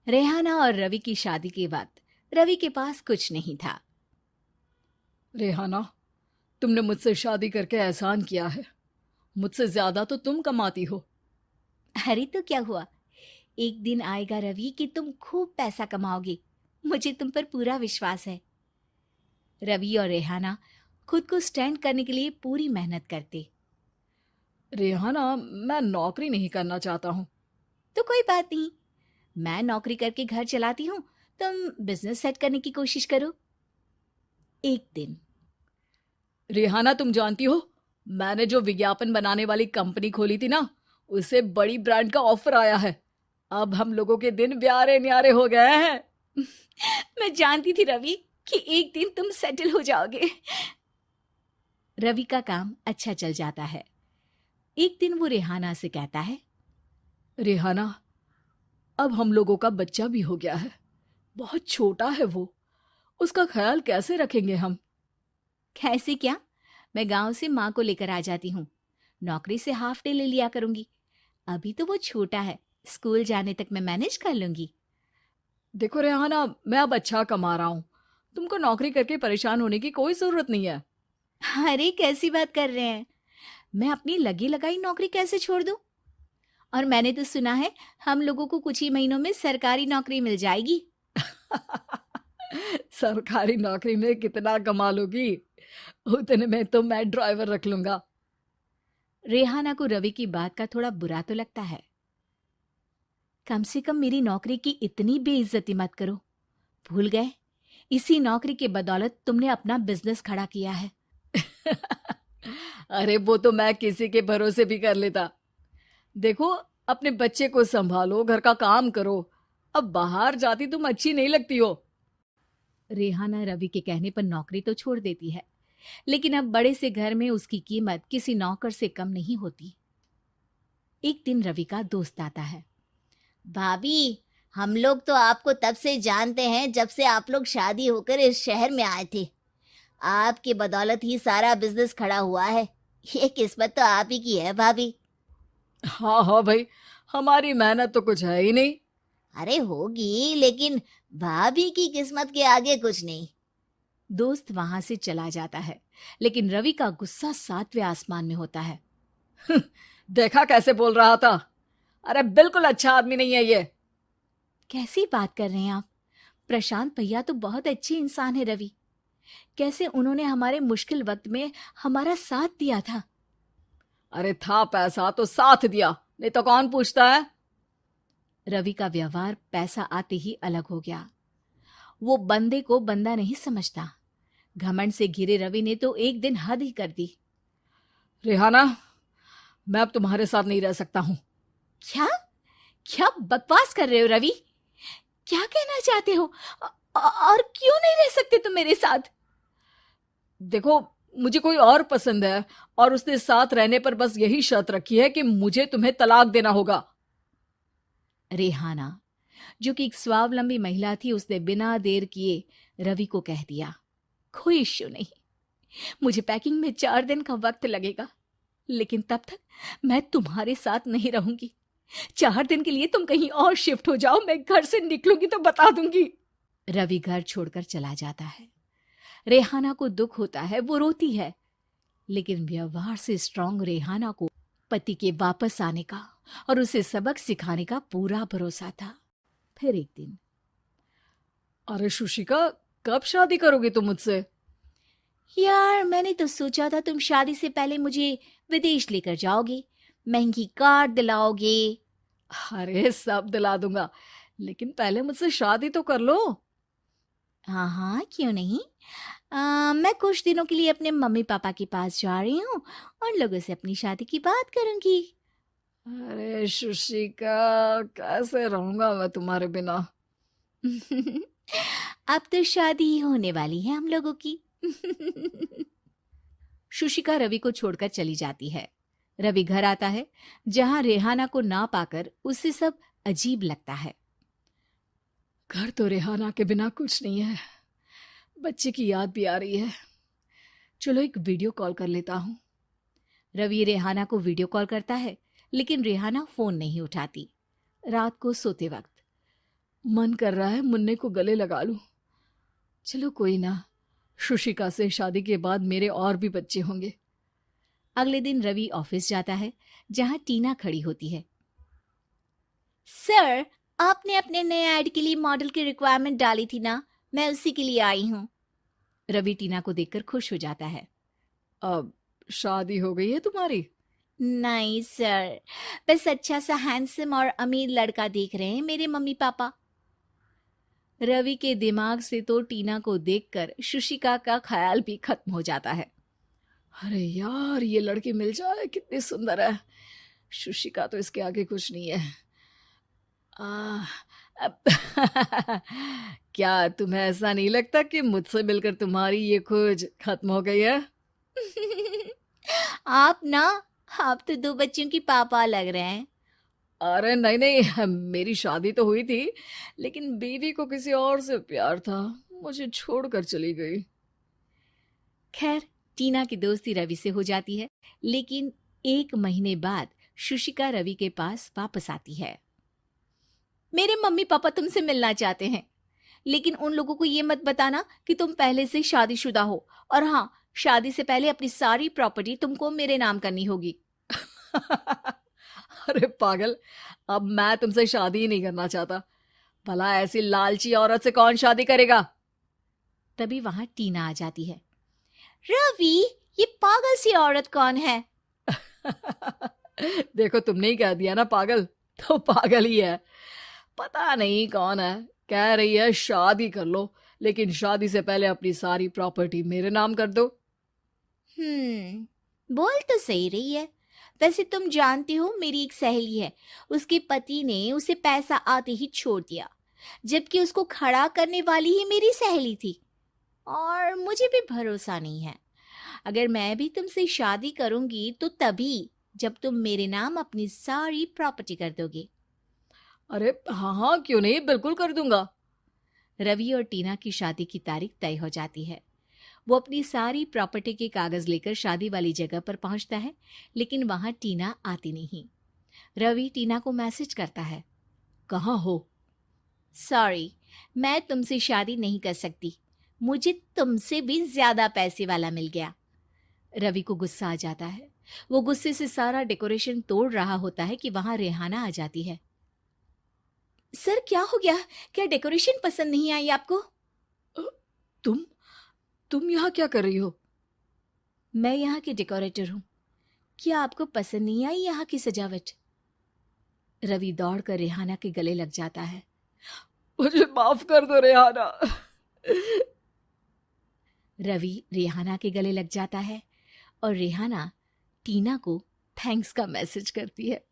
रेहाना और रवि की शादी के बाद रवि के पास कुछ नहीं था। रेहाना, तुमने मुझसे शादी करके एहसान किया है। मुझसे ज्यादा तो तुम कमाती हो। अरे तो क्या हुआ, एक दिन आएगा रवि कि तुम खूब पैसा कमाओगे। मुझे तुम पर पूरा विश्वास है। रवि और रेहाना खुद को स्टैंड करने के लिए पूरी मेहनत करते। रेहाना, मैं नौकरी नहीं करना चाहता हूँ। तो कोई बात नहीं, मैं नौकरी करके घर चलाती हूँ, तुम बिजनेस सेट करने की कोशिश करो। एक दिन रेहाना, तुम जानती हो, मैंने जो विज्ञापन बनाने वाली कंपनी खोली थी ना, उसे बड़ी ब्रांड का ऑफर आया है। अब हम लोगों के दिन ब्यारे न्यारे हो गए हैं। मैं जानती थी रवि कि एक दिन तुम सेटल हो जाओगे। रवि का काम अच्छा चल जाता है। एक दिन वो रेहाना से कहता है, रेहाना, अब हम लोगों का बच्चा भी हो गया है। बहुत छोटा है वो। उसका ख्याल कैसे रखेंगे हम? कैसे क्या, मैं गांव से माँ को लेकर आ जाती हूँ। नौकरी से हाफ डे ले लिया करूंगी। अभी तो वो छोटा है, स्कूल जाने तक मैं मैनेज कर लूंगी। देखो रेहाना, मैं अब अच्छा कमा रहा हूँ। तुमको नौकरी करके परेशान होने की कोई जरूरत नहीं है। अरे कैसी बात कर रहे हैं, मैं अपनी लगी लगाई नौकरी कैसे छोड़ दूं? और मैंने तो सुना है हम लोगों को कुछ ही महीनों में सरकारी नौकरी मिल जाएगी। सरकारी नौकरी में कितना कमा लोगी? उतने में तो मैं ड्राइवर रख लूंगा। रेहाना को रवि की बात का थोड़ा बुरा तो लगता है। कम से कम मेरी नौकरी की इतनी बेइज्जती मत करो। भूल गए, इसी नौकरी के बदौलत तुमने अपना बिजनेस खड़ा किया है। अरे वो तो मैं किसी के भरोसे भी कर लेता। देखो, अपने बच्चे को संभालो, घर का काम करो। अब बाहर जाती तुम अच्छी नहीं लगती हो। रेहाना रवि के कहने पर नौकरी तो छोड़ देती है, लेकिन अब बड़े से घर में उसकी कीमत किसी नौकर से कम नहीं होती। एक दिन रवि का दोस्त आता है। भाभी, हम लोग तो आपको तब से जानते हैं जब से आप लोग शादी होकर इस शहर में आए थे। आपकी बदौलत ही सारा बिजनेस खड़ा हुआ है। ये किस्मत तो आप ही की है भाभी। हाँ हाँ भाई, हमारी मेहनत तो कुछ है ही नहीं। अरे होगी, लेकिन भाभी की किस्मत के आगे कुछ नहीं। दोस्त वहां से चला जाता है, लेकिन रवि का गुस्सा सातवें आसमान में होता है। देखा कैसे बोल रहा था? अरे बिल्कुल अच्छा आदमी नहीं है ये। कैसी बात कर रहे हैं आप? प्रशांत भैया तो बहुत अच्छे इंसान है रवि। कैसे उन्होंने हमारे मुश्किल वक्त में हमारा साथ दिया था। अरे था पैसा तो साथ दिया, नहीं तो कौन पूछता है? रवि का व्यवहार पैसा आते ही अलग हो गया। वो बंदे को बंदा नहीं समझता। घमंड से घिरे रवि ने तो एक दिन हद ही कर दी। रेहाना, मैं अब तुम्हारे साथ नहीं रह सकता हूँ। क्या क्या बकवास कर रहे हो रवि? क्या कहना चाहते हो? और क्यों नहीं रह सकते तुम मेरे साथ? देखो, मुझे कोई और पसंद है, और उसने साथ रहने पर बस यही शर्त रखी है कि मुझे तुम्हें तलाक देना होगा। रेहाना, जो कि एक स्वावलंबी महिला थी, उसने बिना देर किए रवि को कह दिया, कोई इश्यू नहीं, मुझे पैकिंग में 4 दिन का वक्त लगेगा, लेकिन तब तक मैं तुम्हारे साथ नहीं रहूंगी। 4 दिन के लिए तुम कहीं और शिफ्ट हो जाओ, मैं घर से निकलूंगी तो बता दूंगी। रवि घर छोड़कर चला जाता है। रेहाना को दुख होता है, वो रोती है, लेकिन व्यवहार से स्ट्रांग रेहाना को पति के वापस आने का और उसे सबक सिखाने का पूरा भरोसा था। फिर एक दिन, अरे शुशिका, कब शादी करोगी तुम मुझसे? यार मैंने तो सोचा था तुम शादी से पहले मुझे विदेश लेकर जाओगे, महंगी कार दिलाओगे। अरे सब दिला दूंगा, लेकिन पहले मुझसे शादी तो कर लो। हाँ हाँ, क्यों नहीं। मैं कुछ दिनों के लिए अपने मम्मी पापा के पास जा रही हूँ और लोगों से अपनी शादी की बात करूंगी। अरे शुशिका, कैसे रहूंगा मैं तुम्हारे बिना? अब तो शादी ही होने वाली है हम लोगों की। शुशिका रवि को छोड़कर चली जाती है। रवि घर आता है, जहां रेहाना को ना पाकर उसे सब अजीब लगता है। घर तो रेहाना के बिना कुछ नहीं है। बच्चे की याद भी आ रही है। चलो एक वीडियो कॉल कर लेता हूँ। रवि रेहाना को वीडियो कॉल करता है, लेकिन रेहाना फोन नहीं उठाती। रात को सोते वक्त मन कर रहा है मुन्ने को गले लगा लूं। चलो कोई ना, शुशिका से शादी के बाद मेरे और भी बच्चे होंगे। अगले दिन रवि ऑफिस जाता है, जहां टीना खड़ी होती है। सर, आपने अपने नए ऐड के लिए मॉडल की रिक्वायरमेंट डाली थी ना, मैं उसी के लिए आई हूँ। रवि टीना को देखकर खुश हो जाता है। अब शादी हो गई है तुम्हारी? नहीं सर, बस अच्छा सा हैंडसम और अमीर लड़का देख रहे हैं मेरे मम्मी पापा। रवि के दिमाग से तो टीना को देखकर शुशिका का ख्याल भी खत्म हो जाता है। अरे यार, ये लड़की मिल जाए कितनी सुंदर है। शुशिका तो इसके आगे कुछ नहीं है। आ, अब क्या तुम्हें ऐसा नहीं लगता कि मुझसे मिलकर तुम्हारी ये खोज खत्म हो गई है? आप ना, आप तो 2 बच्चों की पापा लग रहे हैं। अरे नहीं नहीं, मेरी शादी तो हुई थी, लेकिन बीवी को किसी और से प्यार था, मुझे छोड़कर चली गई। खैर, टीना की दोस्ती रवि से हो जाती है, लेकिन 1 महीने बाद शुशिका रवि के पास वापस आती है। मेरे मम्मी पापा तुमसे मिलना चाहते हैं, लेकिन उन लोगों को ये मत बताना कि तुम पहले से शादीशुदा हो, और हाँ, शादी से पहले अपनी सारी प्रॉपर्टी तुमको मेरे नाम करनी होगी। अरे पागल, अब मैं तुमसे शादी ही नहीं करना चाहता। भला ऐसी लालची औरत से कौन शादी करेगा? तभी वहां टीना आ जाती है। रवि, ये पागल सी औरत कौन है? देखो, तुमने ही कह दिया ना पागल, तो पागल ही है। पता नहीं कौन है, कह रही है शादी कर लो, लेकिन शादी से पहले अपनी सारी प्रॉपर्टी मेरे नाम कर दो। बोल तो सही रही है। वैसे तुम जानती हो, मेरी एक सहेली है, उसके पति ने उसे पैसा आते ही छोड़ दिया, जबकि उसको खड़ा करने वाली ही मेरी सहेली थी। और मुझे भी भरोसा नहीं है। अगर मैं भी तुमसे शादी करूंगी तो तभी, जब तुम मेरे नाम अपनी सारी प्रॉपर्टी कर दोगे। अरे हाँ हाँ, क्यों नहीं, बिल्कुल कर दूंगा। रवि और टीना की शादी की तारीख तय हो जाती है। वो अपनी सारी प्रॉपर्टी के कागज लेकर शादी वाली जगह पर पहुंचता है, लेकिन वहां टीना आती नहीं। रवि टीना को मैसेज करता है। कहाँ हो? सॉरी, मैं तुमसे शादी नहीं कर सकती, मुझे तुमसे भी ज्यादा पैसे वाला मिल गया। रवि को गुस्सा आ जाता है। वो गुस्से से सारा डेकोरेशन तोड़ रहा होता है कि वहां रेहाना आ जाती है। सर, क्या हो गया? क्या डेकोरेशन पसंद नहीं आई आपको? अ, तुम यहाँ क्या कर रही हो? मैं यहाँ की डेकोरेटर हूँ। क्या आपको पसंद नहीं आई यहाँ की सजावट? रवि दौड़कर रेहाना के गले लग जाता है। मुझे माफ कर दो रेहाना। रवि रेहाना के गले लग जाता है और रेहाना टीना को थैंक्स का मैसेज करती है।